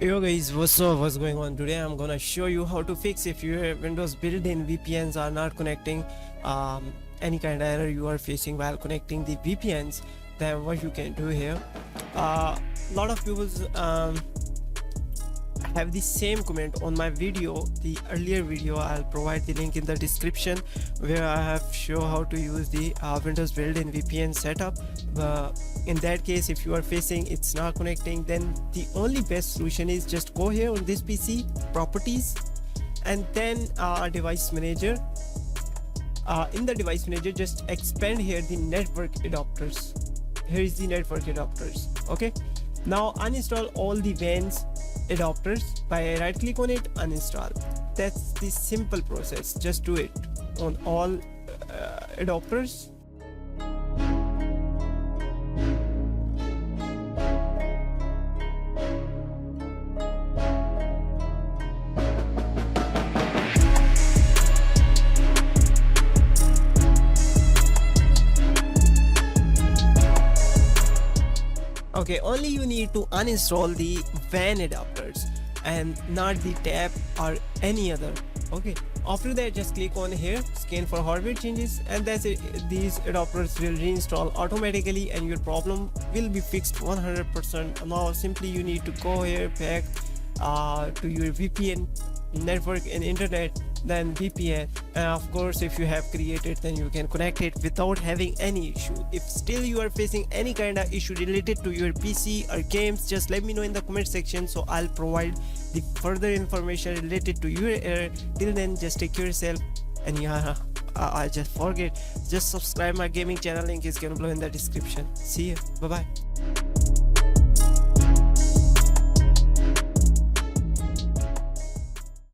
Yo guys, what's up? What's going on? Today I'm gonna show you how to fix if your Windows built-in VPNs are not connecting. Any kind of error you are facing while connecting the VPNs, then what you can do here. A lot of people have the same comment on my video, the earlier video. I'll provide the link in the description where I have show how to use the Windows built-in VPN setup. In that case, if you are facing it's not connecting, then the only best solution is just go here on this PC, properties, and then device manager. In the device manager, just expand here the network adapters. Here is the network adapters. Okay, now uninstall all the WANs adapters by right click on it, uninstall. That's the simple process. Just do it on all adapters. Okay, only you need to uninstall the WAN adapters and not the tab or any other. Okay, after that just click on here, scan for hardware changes, and that's it. These adapters will reinstall automatically and your problem will be fixed 100%. Now simply you need to go here back to your VPN network and internet, then VPN, and of course if you have created, then you can connect it without having any issue. If still you are facing any kind of issue related to your PC or games, just let me know in the comment section, so I'll provide the further information related to your error. Till then, just take care of yourself, and yeah, I just forget, just subscribe my gaming channel, link is gonna below in the description. See you, bye bye.